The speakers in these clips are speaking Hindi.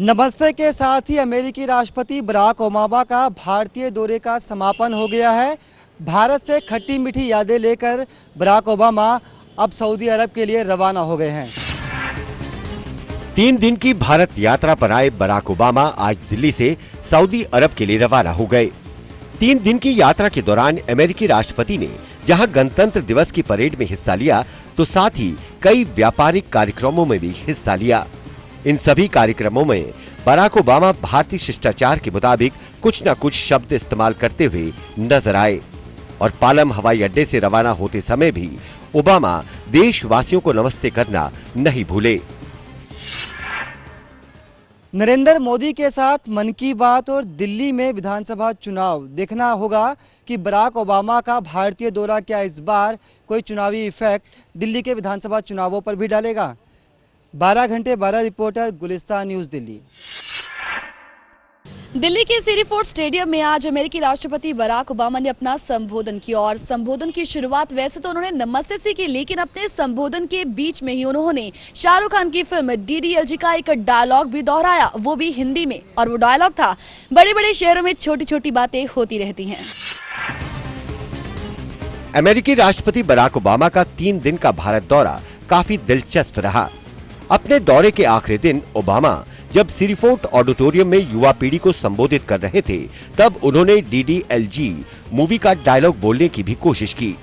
नमस्ते के साथ ही अमेरिकी राष्ट्रपति बराक ओबामा का भारतीय दौरे का समापन हो गया है। भारत से खट्टी मीठी यादें लेकर बराक ओबामा अब सऊदी अरब के लिए रवाना हो गए हैं। 3 दिन की भारत यात्रा पर आए बराक ओबामा आज दिल्ली से सऊदी अरब के लिए रवाना हो गए। 3 दिन की यात्रा के दौरान अमेरिकी राष्ट्रपति ने जहां गणतंत्र दिवस की परेड में हिस्सा लिया, तो साथ ही कई व्यापारिक कार्यक्रमों में भी हिस्सा लिया। इन सभी कार्यक्रमों में बराक ओबामा भारतीय शिष्टाचार के मुताबिक कुछ न कुछ शब्द इस्तेमाल करते हुए नजर आए और पालम हवाई अड्डे से रवाना होते समय भी ओबामा देशवासियों को नमस्ते करना नहीं भूले। नरेंद्र मोदी के साथ मन की बात और दिल्ली में विधानसभा चुनाव, देखना होगा कि बराक ओबामा का भारतीय दौरा क्या इस बार कोई चुनावी इफेक्ट दिल्ली के विधानसभा चुनावों पर भी डालेगा। 12 घंटे 12 रिपोर्टर, गुलिस्तान न्यूज दिल्ली। दिल्ली के सीरी फोर्ट स्टेडियम में आज अमेरिकी राष्ट्रपति बराक ओबामा ने अपना संबोधन किया और संबोधन की शुरुआत वैसे तो उन्होंने नमस्ते से की, लेकिन अपने संबोधन के बीच में ही उन्होंने शाहरुख खान की फिल्म DDLJ का एक डायलॉग भी दोहराया, वो भी हिंदी में। और वो डायलॉग था, बड़े बड़े शहरों में छोटी छोटी बातें होती रहती हैं। अमेरिकी राष्ट्रपति बराक ओबामा का 3 दिन का भारत दौरा काफी दिलचस्प रहा। अपने दौरे के आखिरी दिन ओबामा जब सीरी फोर्ट ऑडिटोरियम में युवा पीढ़ी को संबोधित कर रहे थे, तब उन्होंने DDLJ मूवी का डायलॉग बोलने की भी कोशिश की।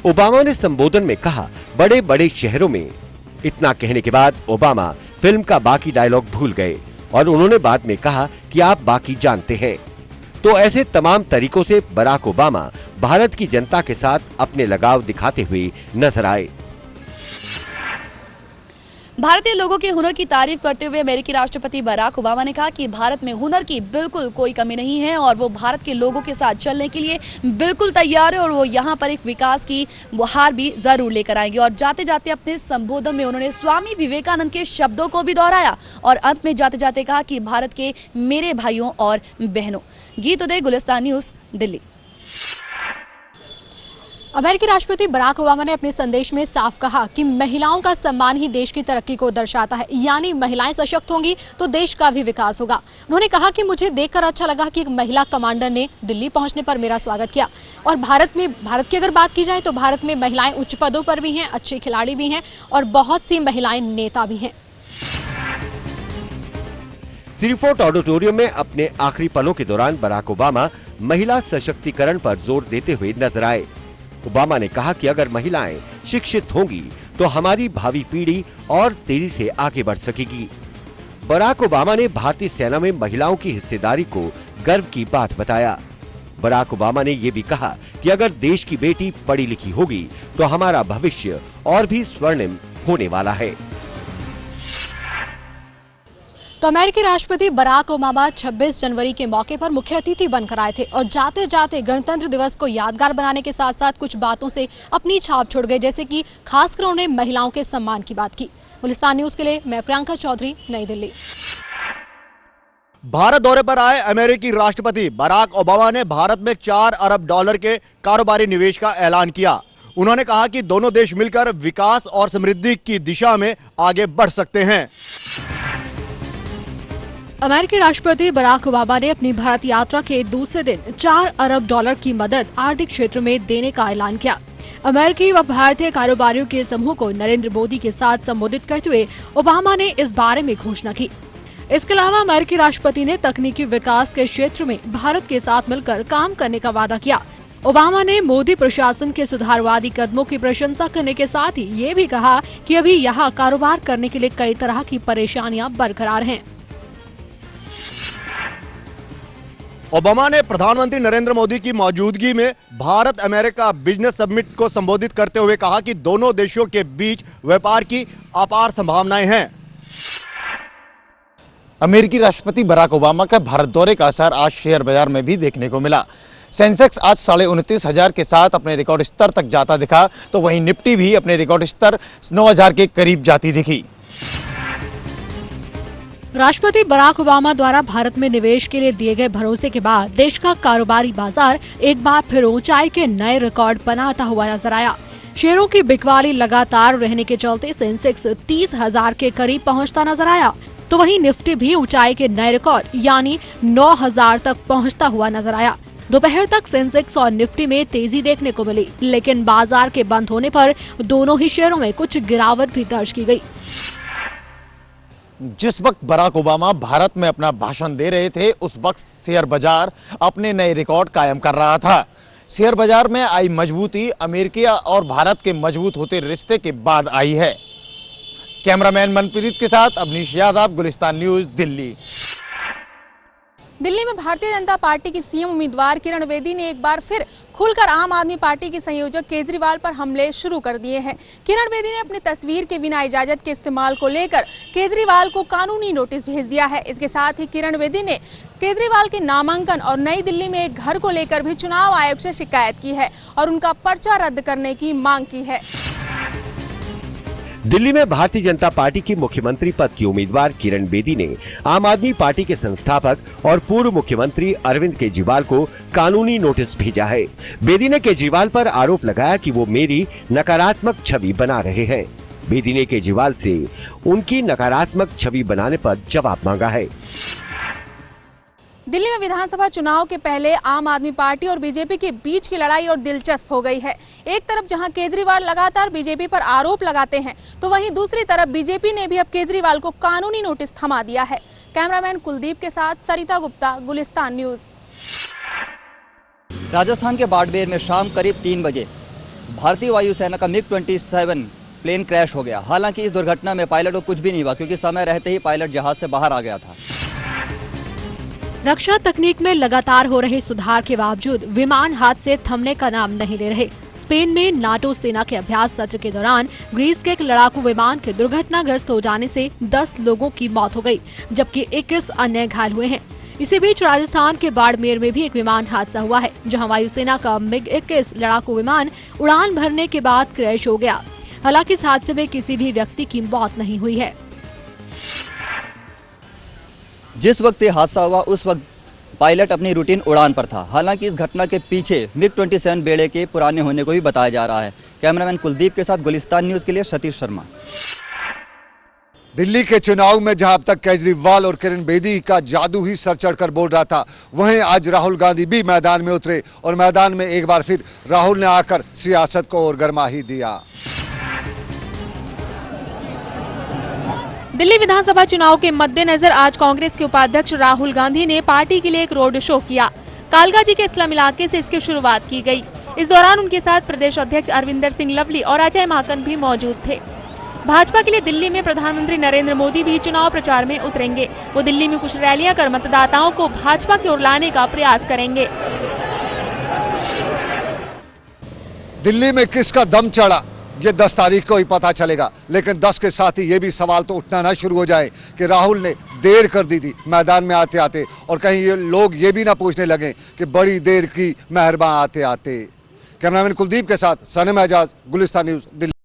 ओबामा ने संबोधन में कहा, बड़े बड़े शहरों में। इतना कहने के बाद ओबामा फिल्म का बाकी डायलॉग भूल गए और उन्होंने बाद में कहा कि आप बाकी जानते हैं। तो ऐसे तमाम तरीकों से बराक ओबामा भारत की जनता के साथ अपने लगाव दिखाते हुए नजर आए। भारतीय लोगों के हुनर की तारीफ करते हुए अमेरिकी राष्ट्रपति बराक ओबामा ने कहा कि भारत में हुनर की बिल्कुल कोई कमी नहीं है और वो भारत के लोगों के साथ चलने के लिए बिल्कुल तैयार है और वो यहाँ पर एक विकास की बहार भी जरूर लेकर आएंगे। और जाते जाते अपने संबोधन में उन्होंने स्वामी विवेकानंद के शब्दों को भी दोहराया और अंत में जाते जाते कहा कि भारत के मेरे भाइयों और बहनों। गीत उदय, गुलिस्तान न्यूज दिल्ली। अमेरिकी राष्ट्रपति बराक ओबामा ने अपने संदेश में साफ कहा कि महिलाओं का सम्मान ही देश की तरक्की को दर्शाता है, यानी महिलाएं सशक्त होंगी तो देश का भी विकास होगा। उन्होंने कहा कि मुझे देखकर अच्छा लगा कि एक महिला कमांडर ने दिल्ली पहुंचने पर मेरा स्वागत किया। और भारत की अगर बात की जाए तो भारत में महिलाएं उच्च पदों पर भी हैं, अच्छे खिलाड़ी भी हैं और बहुत सी महिलाएं नेता भी हैं। सीरी फोर्ट ऑडिटोरियम में अपने आखिरी पलों के दौरान बराक ओबामा महिला सशक्तिकरण पर जोर देते हुए नजर आए। ओबामा ने कहा कि अगर महिलाएं शिक्षित होंगी तो हमारी भावी पीढ़ी और तेजी से आगे बढ़ सकेगी। बराक ओबामा ने भारतीय सेना में महिलाओं की हिस्सेदारी को गर्व की बात बताया। बराक ओबामा ने ये भी कहा कि अगर देश की बेटी पढ़ी लिखी होगी तो हमारा भविष्य और भी स्वर्णिम होने वाला है। तो अमेरिकी राष्ट्रपति बराक ओबामा 26 जनवरी के मौके पर मुख्य अतिथि बनकर आए थे और जाते जाते गणतंत्र दिवस को यादगार बनाने के साथ साथ कुछ बातों से अपनी छाप छोड़ गए, जैसे कि खासकर उन्होंने महिलाओं के सम्मान की बात की। गुलिस्तान न्यूज के लिए मैं प्रियंका चौधरी, नई दिल्ली। भारत दौरे पर आए अमेरिकी राष्ट्रपति बराक ओबामा ने भारत में $4 अरब के कारोबारी निवेश का ऐलान किया। उन्होंने कहा कि दोनों देश मिलकर विकास और समृद्धि की दिशा में आगे बढ़ सकते हैं। अमेरिकी राष्ट्रपति बराक ओबामा ने अपनी भारत यात्रा के दूसरे दिन $4 अरब की मदद आर्थिक क्षेत्र में देने का ऐलान किया। अमेरिकी व भारतीय कारोबारियों के समूह को नरेंद्र मोदी के साथ संबोधित करते हुए ओबामा ने इस बारे में घोषणा की। इसके अलावा अमेरिकी राष्ट्रपति ने तकनीकी विकास के क्षेत्र में भारत के साथ मिलकर काम करने का वादा किया। ओबामा ने मोदी प्रशासन के सुधारवादी कदमों की प्रशंसा करने के साथ ही ये भी कहा कि अभी यहाँ कारोबार करने के लिए कई तरह की परेशानियां बरकरार हैं। ओबामा ने प्रधानमंत्री नरेंद्र मोदी की मौजूदगी में भारत अमेरिका बिजनेस समिट को संबोधित करते हुए कहा कि दोनों देशों के बीच व्यापार की अपार संभावनाएं हैं। अमेरिकी राष्ट्रपति बराक ओबामा का भारत दौरे का असर आज शेयर बाजार में भी देखने को मिला। सेंसेक्स आज 29,500 के साथ अपने रिकॉर्ड स्तर तक जाता दिखा, तो वहीं निफ्टी भी अपने रिकॉर्ड स्तर 9,000 के करीब जाती दिखी। राष्ट्रपति बराक ओबामा द्वारा भारत में निवेश के लिए दिए गए भरोसे के बाद देश का कारोबारी बाजार एक बार फिर ऊंचाई के नए रिकॉर्ड बनाता हुआ नजर आया। शेयरों की बिकवाली लगातार रहने के चलते सेंसेक्स 30,000 के करीब पहुंचता नजर आया। तो वहीं निफ्टी भी ऊंचाई के नए रिकॉर्ड यानी 9,000 तक पहुंचता हुआ नजर आया। दोपहर तक सेंसेक्स और निफ्टी में तेजी देखने को मिली, लेकिन बाजार के बंद होने पर दोनों ही शेयरों में कुछ गिरावट भी दर्ज की गई। जिस वक्त बराक ओबामा भारत में अपना भाषण दे रहे थे, उस वक्त शेयर बाजार अपने नए रिकॉर्ड कायम कर रहा था। शेयर बाजार में आई मजबूती अमेरिका और भारत के मजबूत होते रिश्ते के बाद आई है। कैमरामैन मनप्रीत के साथ अवनीश यादव, गुलिस्तान न्यूज, दिल्ली। दिल्ली में भारतीय जनता पार्टी की सीएम उम्मीदवार किरण बेदी ने एक बार फिर खुलकर आम आदमी पार्टी के संयोजक केजरीवाल पर हमले शुरू कर दिए हैं। किरण बेदी ने अपनी तस्वीर के बिना इजाजत के इस्तेमाल को लेकर केजरीवाल को कानूनी नोटिस भेज दिया है। इसके साथ ही किरण बेदी ने केजरीवाल के नामांकन और नई दिल्ली में एक घर को लेकर भी चुनाव आयोग से शिकायत की है और उनका पर्चा रद्द करने की मांग की है। दिल्ली में भारतीय जनता पार्टी की मुख्यमंत्री पद की उम्मीदवार किरण बेदी ने आम आदमी पार्टी के संस्थापक और पूर्व मुख्यमंत्री अरविंद केजरीवाल को कानूनी नोटिस भेजा है। बेदी ने केजरीवाल पर आरोप लगाया कि वो मेरी नकारात्मक छवि बना रहे हैं। बेदी ने केजरीवाल से उनकी नकारात्मक छवि बनाने पर जवाब मांगा है। दिल्ली में विधानसभा चुनाव के पहले आम आदमी पार्टी और बीजेपी के बीच की लड़ाई और दिलचस्प हो गई है। एक तरफ जहां केजरीवाल लगातार बीजेपी पर आरोप लगाते हैं, तो वहीं दूसरी तरफ बीजेपी ने भी अब केजरीवाल को कानूनी नोटिस थमा दिया है। कैमरामैन कुलदीप के साथ सरिता गुप्ता, गुलिस्तान न्यूज। राजस्थान के बाड़मेर में शाम करीब 3 बजे भारतीय वायुसेना का MiG-27 प्लेन क्रैश हो गया। हालांकि इस दुर्घटना में पायलट को कुछ भी नहीं हुआ, क्योंकि समय रहते ही पायलट जहाज से बाहर आ गया था। रक्षा तकनीक में लगातार हो रहे सुधार के बावजूद विमान हादसे थमने का नाम नहीं ले रहे। स्पेन में नाटो सेना के अभ्यास सत्र के दौरान ग्रीस के एक लड़ाकू विमान के दुर्घटनाग्रस्त हो जाने से 10 लोगों की मौत हो गई, जबकि 21 अन्य घायल हुए हैं। इसी बीच राजस्थान के बाड़मेर में भी एक विमान हादसा हुआ है, जहां वायुसेना का MiG-21 लड़ाकू विमान उड़ान भरने के बाद क्रैश हो गया। हालांकि इस हादसे में किसी भी व्यक्ति की मौत नहीं हुई है। जिस वक्त ये हादसा हुआ उस वक्त पायलट अपनी रूटीन उड़ान पर था। हालांकि इस घटना के पीछे MiG-27 बेड़े के पुराने होने को भी बताया जा रहा है। कैमरामैन कुलदीप के साथ गुलिस्तान न्यूज के लिए सतीश शर्मा। दिल्ली के चुनाव में जहां अब तक केजरीवाल और किरण बेदी का जादू ही सर चढ़कर बोल रहा था, वहीं आज राहुल गांधी भी मैदान में उतरे और मैदान में एक बार फिर राहुल ने आकर सियासत को और गर्मा ही दिया। दिल्ली विधानसभा चुनाव के मद्देनजर आज कांग्रेस के उपाध्यक्ष राहुल गांधी ने पार्टी के लिए एक रोड शो किया। कालकाजी के इस्लाम इलाके से इसकी शुरुआत की गई। इस दौरान उनके साथ प्रदेश अध्यक्ष अरविंदर सिंह लवली और अजय माकन भी मौजूद थे। भाजपा के लिए दिल्ली में प्रधानमंत्री नरेंद्र मोदी भी चुनाव प्रचार में उतरेंगे। वो दिल्ली में कुछ रैलियां कर मतदाताओं को भाजपा की ओर लाने का प्रयास करेंगे। दिल्ली में किसका दम चढ़ा ये 10 तारीख को ही पता चलेगा, लेकिन 10 के साथ ही ये भी सवाल तो उठना ना शुरू हो जाए कि राहुल ने देर कर दी थी मैदान में आते आते, और कहीं ये लोग ये भी ना पूछने लगे कि बड़ी देर की मेहरबान आते आते। कैमरामैन कुलदीप के साथ सनम एजाज, गुलिस्तान न्यूज, दिल्ली।